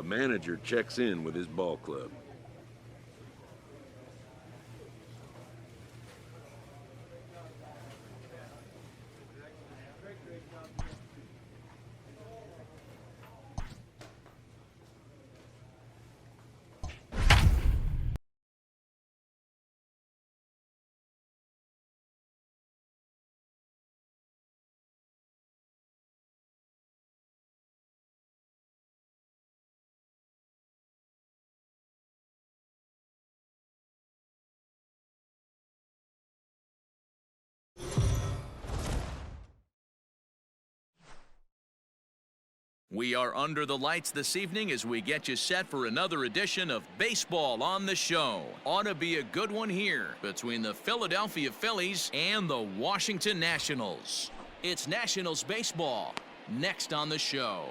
A manager checks in with his ball club. We are under the lights this evening as we get you set for another edition of Baseball on the Show. Ought to be a good one here between the Philadelphia Phillies and the Washington Nationals. It's Nationals baseball next on the show.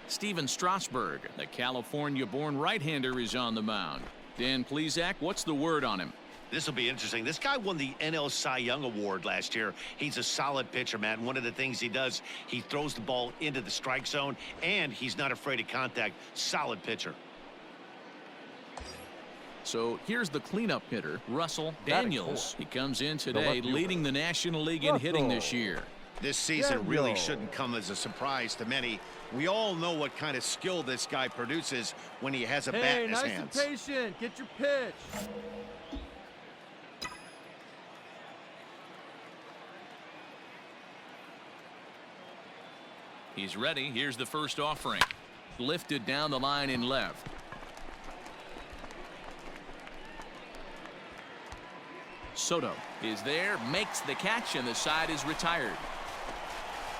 Steven Strasburg, the California-born right-hander, is on the mound. Dan Plesac, what's the word on him? This will be interesting. This guy won the NL Cy Young Award last year. He's a solid pitcher, Matt. And one of the things he does, he throws the ball into the strike zone, and he's not afraid of contact. Solid pitcher. So here's the cleanup hitter, Russell Daniels. He comes in today leading the National League in hitting this year. This season really shouldn't come as a surprise to many. We all know what kind of skill this guy produces when he has a bat in his hands. Nice and patient. Get your pitch. He's ready. Here's the first offering. Lifted down the line in left. Soto is there, makes the catch, and the side is retired.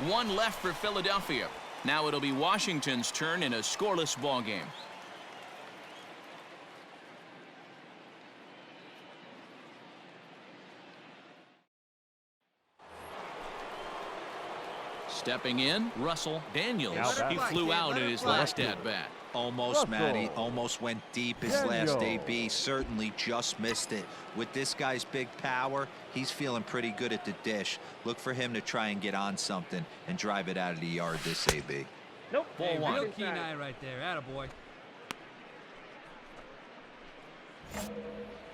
One left for Philadelphia. Now it'll be Washington's turn in a scoreless ball game. Stepping in, Russell Daniels. He flew out in his last at-bat. Almost, Matty. Almost went deep his last AB. Certainly just missed it. With this guy's big power, he's feeling pretty good at the dish. Look for him to try and get on something and drive it out of the yard this AB. Nope. Ball one. Real keen eye right there. Attaboy.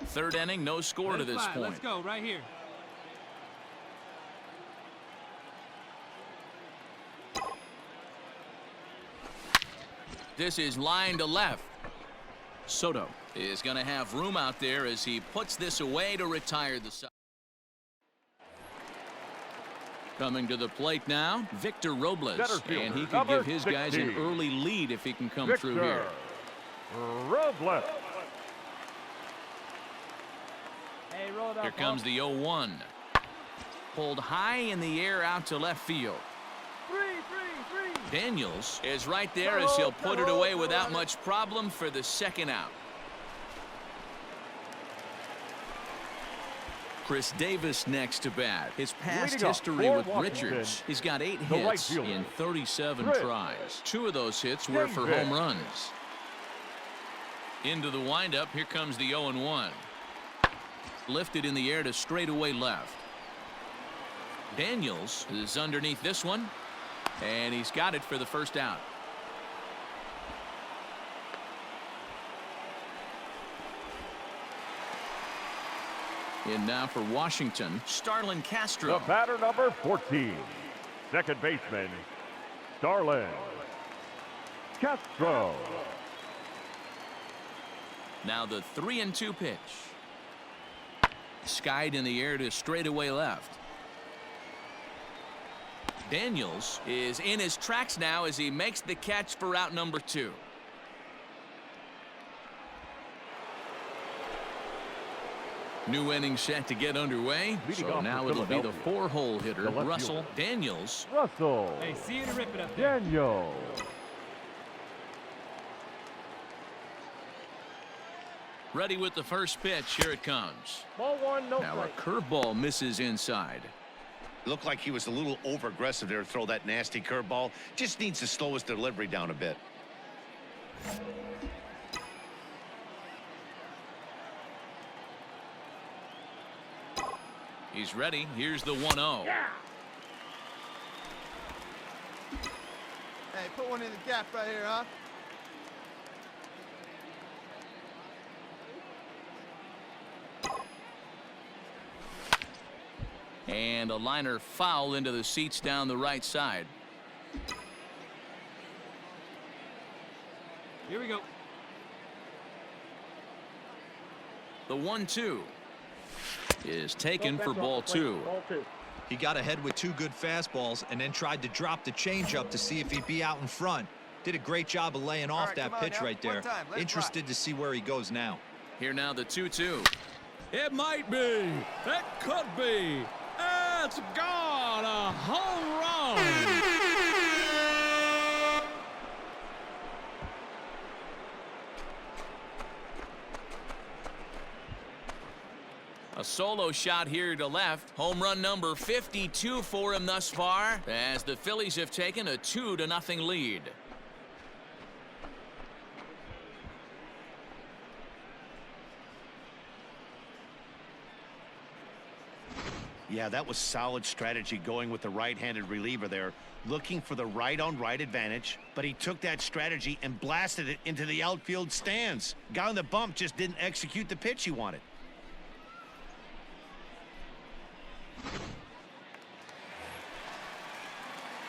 Third inning, no score to this point. Let's go right here. This is line to left. Soto is going to have room out there as he puts this away to retire the side. Coming to the plate now, Victor Robles, and he could give his guys an early lead if he can come through here. Robles. Hey, roll it up. Here comes the 0-1. Pulled high in the air out to left field. Daniels is right there as he'll put it away without much problem for the second out. Chris Davis next to bat. His past history with Richards. He's got 8 hits in 37 tries. 2 of those hits were for home runs. Into the windup. Here comes the 0-1. Lifted in the air to straightaway left. Daniels is underneath this one. And he's got it for the first out. In now for Washington, Starlin Castro. The batter number 14, second baseman, Starlin Castro. Now the 3-2 pitch. Skied in the air to straightaway left. Daniels is in his tracks now as he makes the catch for out number 2. New inning set to get underway. So now it'll be the 4-hole hitter, Russell Daniels. Hey, see you to rip it up there. Daniels. Ready with the first pitch. Here it comes. Ball one, no now a curveball misses inside. Looked like he was a little over-aggressive there to throw that nasty curveball. Just needs to slow his delivery down a bit. He's ready. Here's the 1-0. Hey, put one in the gap right here, huh? And a liner foul into the seats down the right side. Here we go. The 1-2 is taken for ball 2. He got ahead with 2 good fastballs and then tried to drop the changeup to see if he'd be out in front. Did a great job of laying off that pitch right there. Interested to see where he goes now. Here now the 2-2. It might be. It could be. It's gone. A home run. A solo shot here to left. Home run number 52 for him thus far, as the Phillies have taken a 2-0 lead. Yeah, that was solid strategy going with the right-handed reliever there, looking for the right-on-right advantage, but he took that strategy and blasted it into the outfield stands. Guy on the bump just didn't execute the pitch he wanted.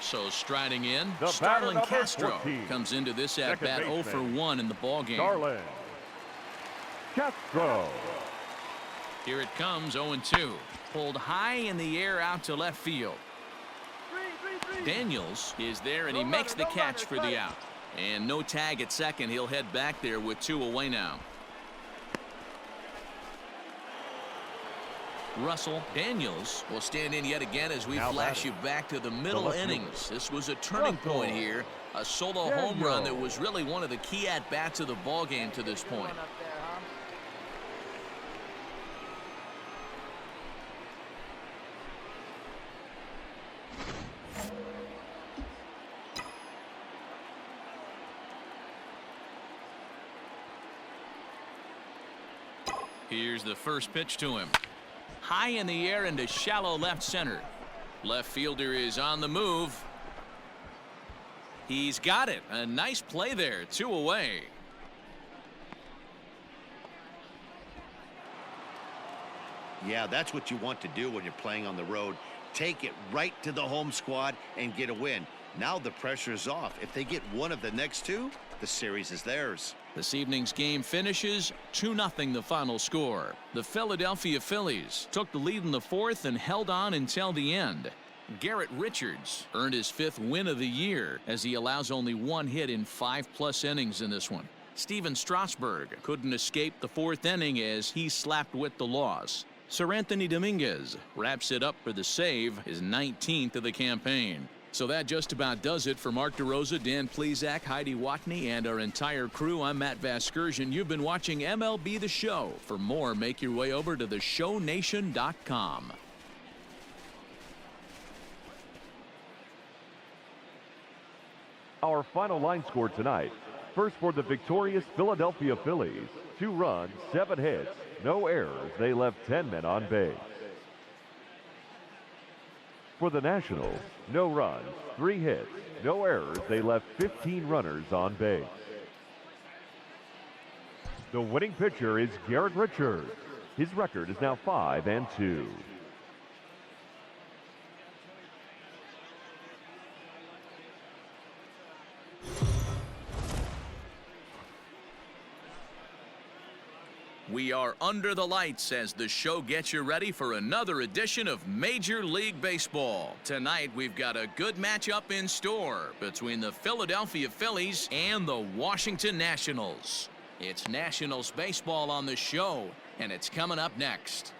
So striding in, The Starlin batter, number Castro 14, comes into this at-bat 0 for 1 in the ballgame. Starlin Castro. Here it comes, 0-2. Pulled high in the air out to left field. Daniels is there, and he makes the catch for the out. And no tag at second. He'll head back there with 2 away now. Russell Daniels will stand in yet again as we flash you back to the middle innings. This was a turning point here. A solo home run that was really one of the key at-bats of the ballgame to this point. Here's the first pitch to him. High in the air into shallow left center. Left fielder is on the move. He's got it. A nice play there. 2 away. Yeah, that's what you want to do when you're playing on the road. Take it right to the home squad and get a win. Now the pressure is off. If they get one of the next 2, the series is theirs. This evening's game finishes 2-0 the final score. The Philadelphia Phillies took the lead in the 4th and held on until the end. Garrett Richards earned his 5th win of the year as he allows only 1 hit in 5+ innings in this one. Steven Strasburg couldn't escape the 4th inning as he slapped with the loss. Sir Anthony Dominguez wraps it up for the save, his 19th of the campaign. So that just about does it for Mark DeRosa, Dan Plesac, Heidi Watney, and our entire crew. I'm Matt Vasgersian. You've been watching MLB The Show. For more, make your way over to theshownation.com. Our final line score tonight. First for the victorious Philadelphia Phillies. 2 runs, 7 hits, no errors. They left 10 men on base. For the Nationals, no runs, 3 hits, no errors. They left 15 runners on base. The winning pitcher is Garrett Richards. His record is now 5-2. We are under the lights as the show gets you ready for another edition of Major League Baseball. Tonight, we've got a good matchup in store between the Philadelphia Phillies and the Washington Nationals. It's Nationals baseball on the show, and it's coming up next.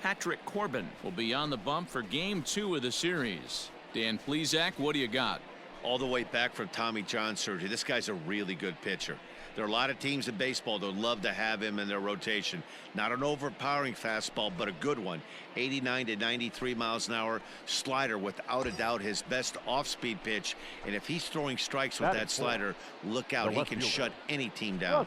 Patrick Corbin will be on the bump for Game 2 of the series. Dan Plesac, what do you got? All the way back from Tommy John surgery. This guy's a really good pitcher. There are a lot of teams in baseball that would love to have him in their rotation. Not an overpowering fastball, but a good one. 89 to 93 miles an hour. Slider, without a doubt, his best off-speed pitch. And if he's throwing strikes with that slider, look out. He can shut any team down.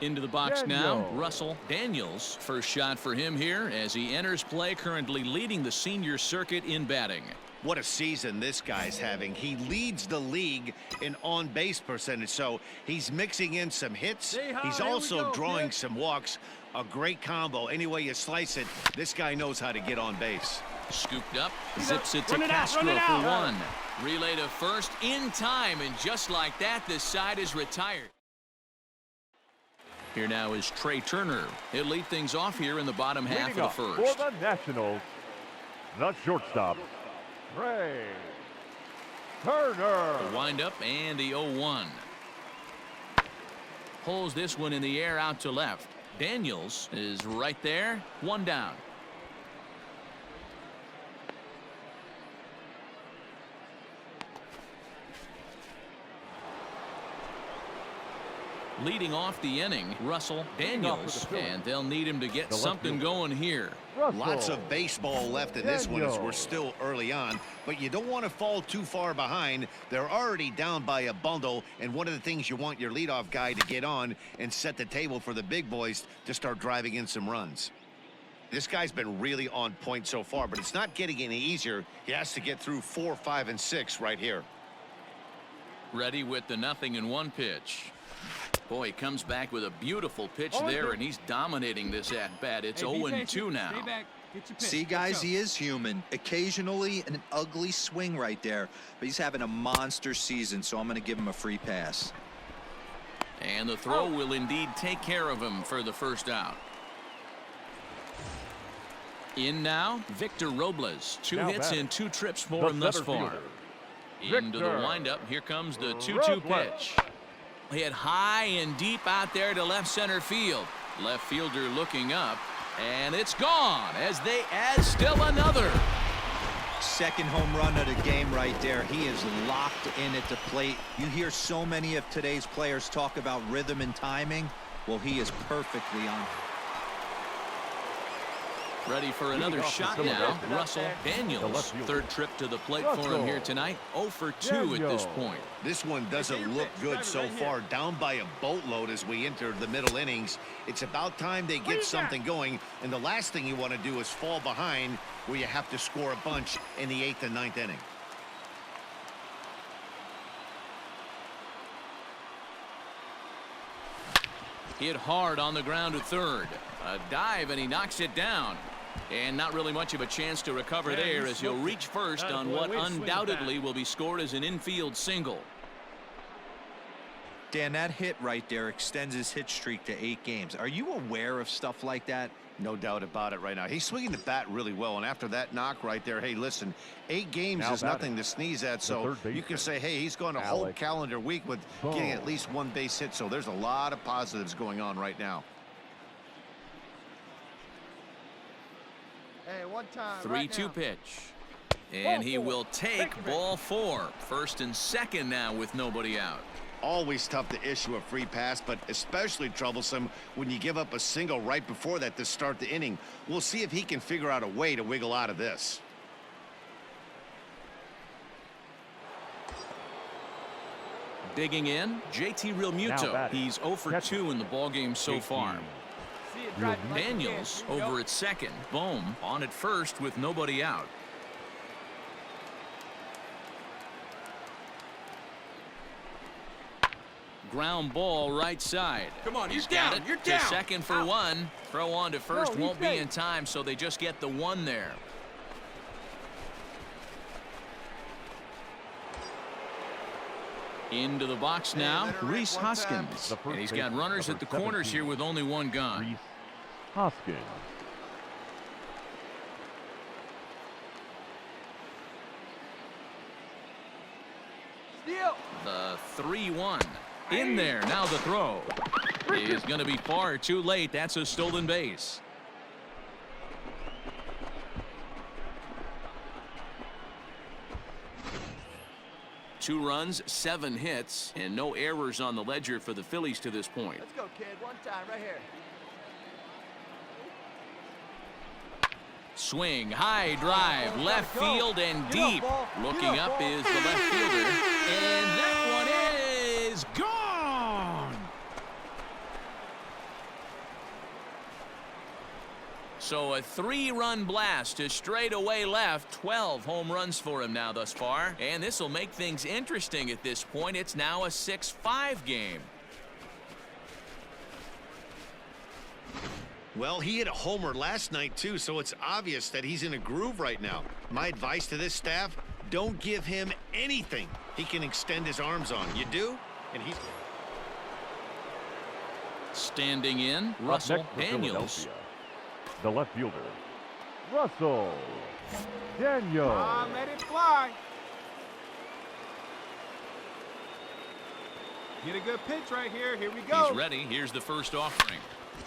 Into the box now, Russell Daniels. First shot for him here as he enters play, currently leading the senior circuit in batting. What a season this guy's having. He leads the league in on-base percentage, so he's mixing in some hits. He's also drawing some walks. A great combo. Any way you slice it, this guy knows how to get on base. Scooped up, zips it to Castro for one. Relay to first in time, and just like that, this side is retired. Here now is Trey Turner. He'll lead things off here in the bottom half of the first. For the Nationals, the shortstop, Trey Turner. The windup and the 0-1. Pulls this one in the air out to left. Daniels is right there, one down. Leading off the inning, Russell Daniels, and they'll need him to get something going here. Lots of baseball left in this one as we're still early on, but you don't want to fall too far behind. They're already down by a bundle, and one of the things you want your leadoff guy to get on and set the table for the big boys to start driving in some runs. This guy's been really on point so far, but it's not getting any easier. He has to get through 4, 5, and 6 right here. Ready with the 0-1 pitch. Boy, he comes back with a beautiful pitch there, and he's dominating this at-bat. It's 0-2 now. See, guys, he is human. Occasionally an ugly swing right there, but he's having a monster season, so I'm going to give him a free pass. And the throw will indeed take care of him for the first out. In now, Victor Robles. 2 hits and 2 trips for him thus far. Into the windup. Here comes the 2-2 pitch. Hit high and deep out there to left center field. Left fielder looking up, and it's gone as they add still another. Second home run of the game right there. He is locked in at the plate. You hear so many of today's players talk about rhythm and timing. Well, he is perfectly on. Ready for another shot now. Russell Daniels. Third trip to the plate for him here tonight. 0 for 2 at this point. This one doesn't look good so far. Down by a boatload as we enter the middle innings. It's about time they get something going. And the last thing you want to do is fall behind where you have to score a bunch in the 8th and 9th inning. Hit hard on the ground to third. A dive, and he knocks it down. And not really much of a chance to recover there as he'll reach first on what undoubtedly will be scored as an infield single. Dan, that hit right there extends his hit streak to 8 games. Are you aware of stuff like that? No doubt about it right now. He's swinging the bat really well, and after that knock right there, hey, listen, 8 games is nothing to sneeze at, so you can say, hey, he's gone a whole calendar week with getting at least 1 base hit, so there's a lot of positives going on right now. Hey, 3-2 pitch. And he will take ball 4. First and second now with nobody out. Always tough to issue a free pass, but especially troublesome when you give up a single right before that to start the inning. We'll see if he can figure out a way to wiggle out of this. Digging in, JT Realmuto. He's 0 for 2 in the ballgame so far. Daniels over at second. Bohm on at first with nobody out. Ground ball right side. Come on, He's you're got down. it You're to down. second for 1. Throw on to first won't be in time, so they just get the 1 there. Into the box now, Rhys Hoskins. And he's got runners at the corners here with only 1 gone. Rhys Hoskins. The 3-1 in there. Now the throw is going to be far too late. That's a stolen base. 2 runs, 7 hits, and no errors on the ledger for the Phillies to this point. Let's go, kid. One time, right here. Swing, high drive, left field and deep. Looking up is the left fielder, and that one is gone. So a 3-run blast to straightaway left. 12 home runs for him now thus far, and this will make things interesting at this point. It's now a 6-5 game. Well, he hit a homer last night, too, so it's obvious that he's in a groove right now. My advice to this staff, don't give him anything he can extend his arms on. You do, and he's... Standing in, Russell Daniels. The left fielder, Russell Daniels. Let it fly. Get a good pitch right here. Here we go. He's ready. Here's the first offering.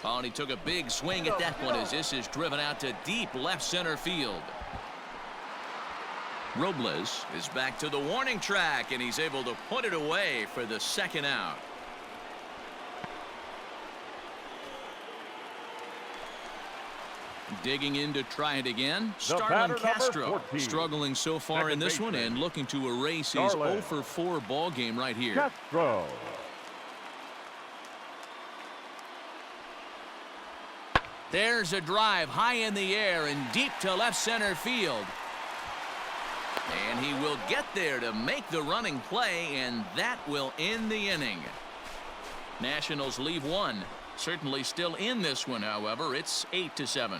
Oh, and he took a big swing at that one as this is driven out to deep left center field. Robles is back to the warning track, and he's able to put it away for the second out. Digging in to try it again. Starlin Castro struggling so far in this one and looking to erase his 0-for-4 ball game right here. Castro. There's a drive high in the air and deep to left center field. And he will get there to make the running play, and that will end the inning. Nationals leave one. Certainly still in this one, however. It's 8-7.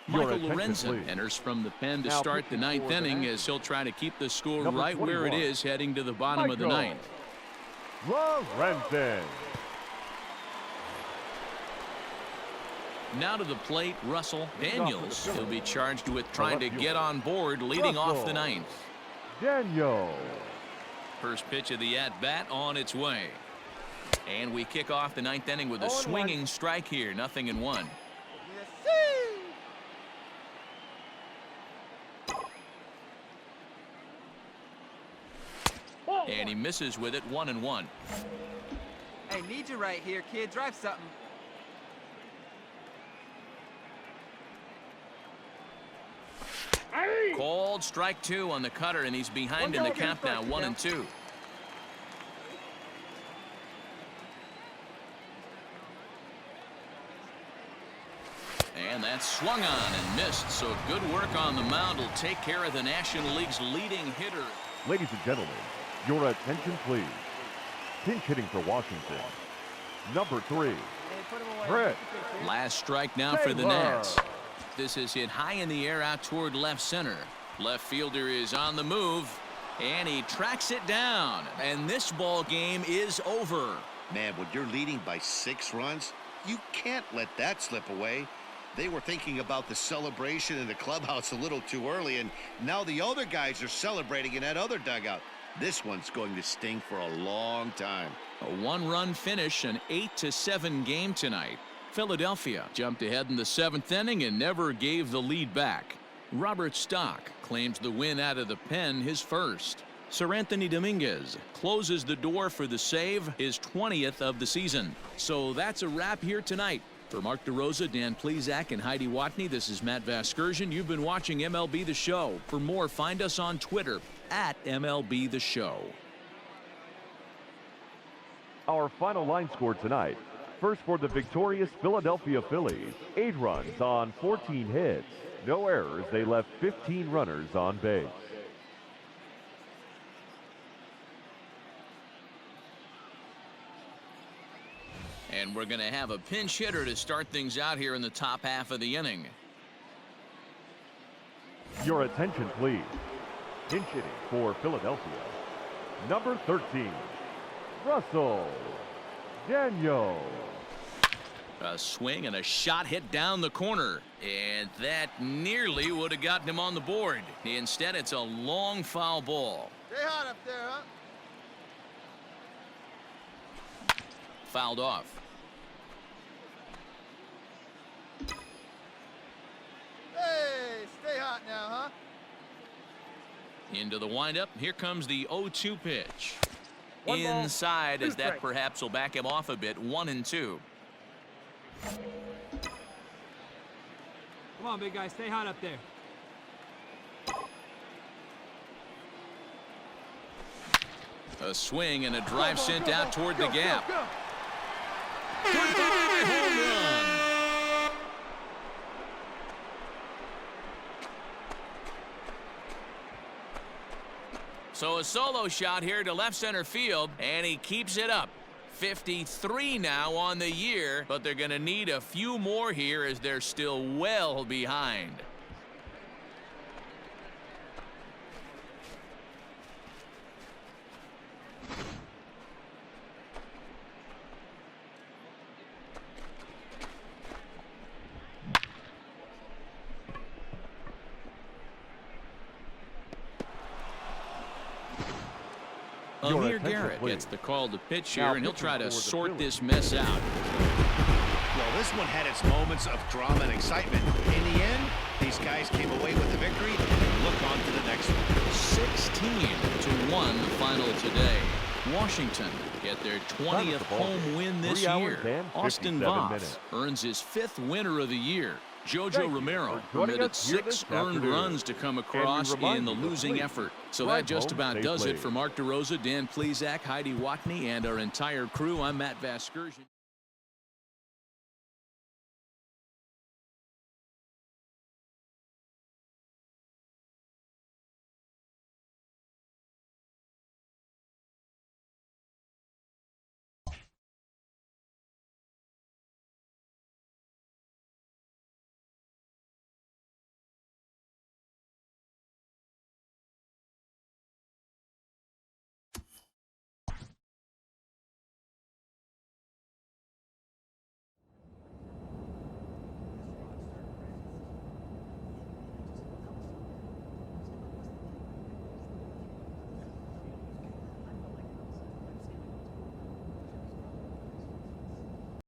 Michael Lorenzen enters from the pen to start the 9th inning as he'll try to keep the score right where it is heading to the bottom of the 9th. Lorenzen. Now to the plate, Russell Daniels. He'll be charged with trying to get on board leading off the 9th. Daniels. First pitch of the at-bat on its way. And we kick off the 9th inning with a swinging strike here. 0-1. And he misses with it. 1-1. Hey, need you right here, kid. Drive something. Called strike 2 on the cutter, and he's behind in the count now. 1-2. And that's swung on and missed. So good work on the mound will take care of the National League's leading hitter. Ladies and gentlemen, your attention, please. Pinch hitting for Washington. Number 3, Brett. Last strike now for the Nats. This is hit high in the air out toward left center. Left fielder is on the move, and he tracks it down. And this ball game is over. Man, when you're leading by 6 runs, you can't let that slip away. They were thinking about the celebration in the clubhouse a little too early, and now the other guys are celebrating in that other dugout. This one's going to sting for a long time. A 1-run finish, an 8-7 game tonight. Philadelphia jumped ahead in the 7th inning and never gave the lead back. Robert Stock claims the win out of the pen, his first. Sir Anthony Dominguez closes the door for the save, his 20th of the season. So that's a wrap here tonight. For Mark DeRosa, Dan Plesac, and Heidi Watney, this is Matt Vasgersian. You've been watching MLB The Show. For more, find us on Twitter @MLB The Show. Our final line score tonight. First for the victorious Philadelphia Phillies. 8 runs on 14 hits. No errors. They left 15 runners on base. And we're going to have a pinch hitter to start things out here in the top half of the inning. Your attention, please. Pinch hitting for Philadelphia. Number 13, Russell Daniels. A swing and a shot hit down the corner, and that nearly would have gotten him on the board. Instead, it's a long foul ball. Stay hot up there, huh? Fouled off. Into the windup. Here comes the 0-2 pitch. One ball, Inside, two as that strikes. perhaps will back him off a bit. 1-2. Come on, big guy. Stay hot up there. A swing and a drive sent out toward the gap. Go. Goodbye, home run. So a solo shot here to left center field, and he keeps it up. 53 now on the year, but they're going to need a few more here as they're still well behind. Amir Garrett gets the call to pitch here, and he'll try to sort this mess out. Well, this one had its moments of drama and excitement. In the end, these guys came away with the victory and look on to the next one. 16-1 the final today. Washington get their 20th home win this year. Austin Voth earns his 5th winner of the year. Jojo Romero permitted 6 earned runs to come across in the losing effort. So that just about does it for Mark DeRosa, Dan Plesac, Heidi Watney, and our entire crew. I'm Matt Vasgersian.